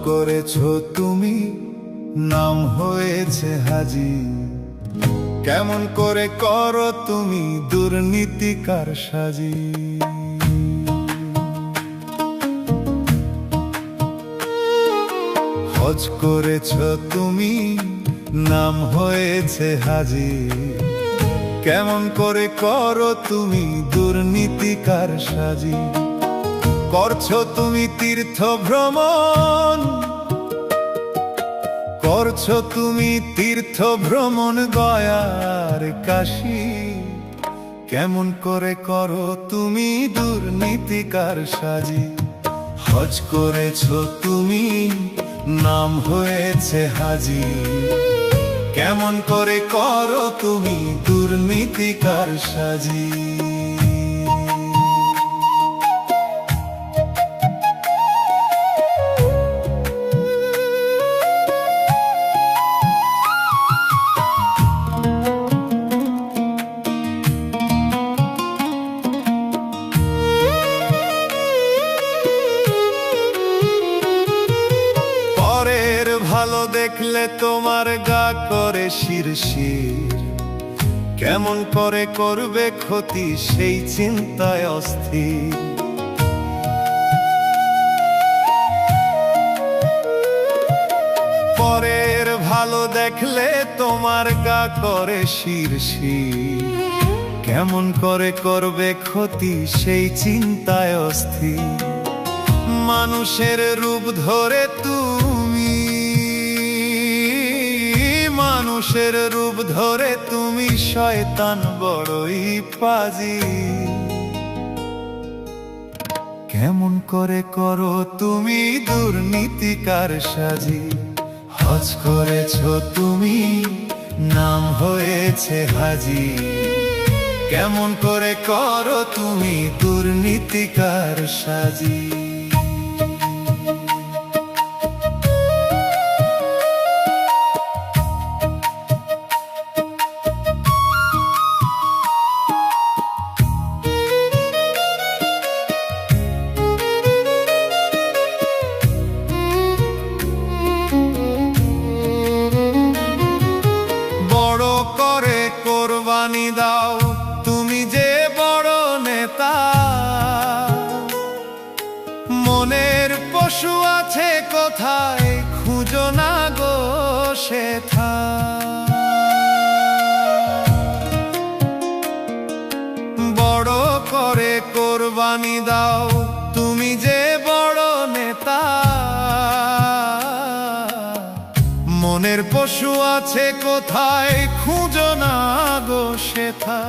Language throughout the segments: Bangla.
করেছো তুমি, নাম হয়েছে হাজি। কেমন করে করো তুমি দুর্নীতিকার সাজি। হজ করেছো তুমি, নাম হয়েছে হাজি। কেমন করে করো তুমি দুর্নীতিকার সাজি। করছো তুমি তীর্থ ভ্রমণ, করছো তুমি তীর্থ ভ্রমণ গয়ার কাশী। কেমন করে করো তুমি দুর্নীতিকার সাজি। হজ করেছো তুমি, নাম হয়েছে হাজি। কেমন করে করো তুমি দুর্নীতিকার সাজি। ভালো দেখলে তোমার গা করে শিরশির। কেমন করে করবে ক্ষতি সেই চিন্তায় অস্থির। পরের ভালো দেখলে তোমার গা করে শিরশির। কেমন করে করবে ক্ষতি সেই চিন্তায় অস্থির। মানুষের রূপ ধরে তুমি, মানুষের রূপ ধরে তুমি শয়তান বড়ই পাজি। কেমন করে করো তুমি দুর্নীতিকার সাজি। হজ করেছো তুমি, নাম হয়েছে হাজি। কেমন করে করো তুমি দুর্নীতিকার সাজি। কোরবানি দাও তুমি যে বড় নেতা। মনের পশু আছে কোথায় খুঁজো না গো সেথা। বড় করে কোরবানি দাও তুমি যে বড় নেতা। মনের পশু আছে কোথায় খুঁজো না গো সেথা।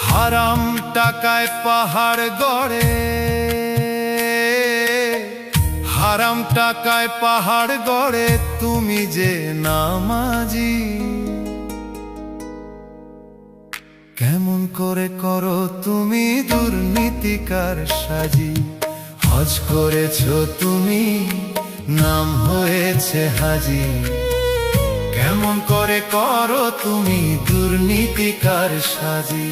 হারাম টাকায় পাহাড় গড়ে, হারাম টাকায় পাহাড় গড়ে তুমি যে নামাজি। কেমন করে করো তুমি দুর্নীতিকার সাজি। হজ করেছো তুমি, নাম হয়েছে হাজি। কেমন করে করো তুমি দুর্নীতিকার সাজি।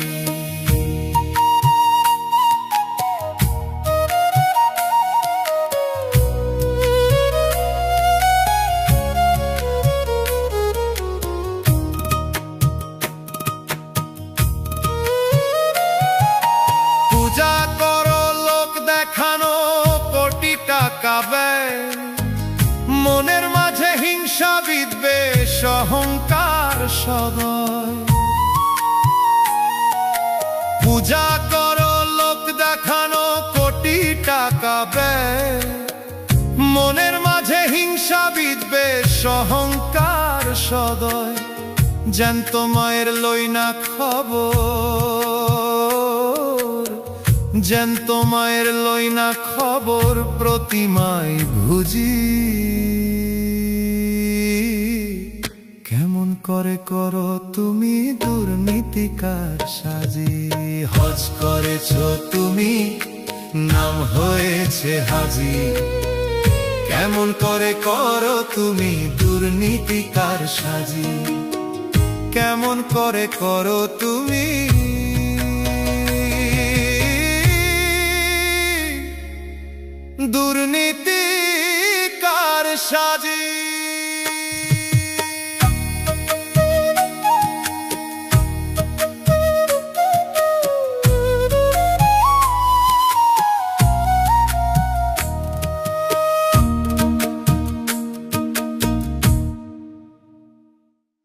পূজা করো লোক দেখানো কোটি টাকা ব্যয়। মনের মাঝে হিংসা বিদ্বেষ অহংকার সদয়। পূজা করো লোক দেখানো কোটি টাকা ব্যয়। মনের মাঝে হিংসা বিদ্বেষ অহংকার সদয়। জ্যান্ত মায়ের লই না খবর, জ্যান্ত মায়ের লই না খবর প্রতিমায় ভুজি। কেমন করে করো তুমি দুর্নীতিকার সাজি। হজ করেছো তুমি, নাম হয়েছে হাজি। কেমন করে করো তুমি দুর্নীতিকার সাজি। কেমন করে করো তুমি দুর্নীতি কার সাজি।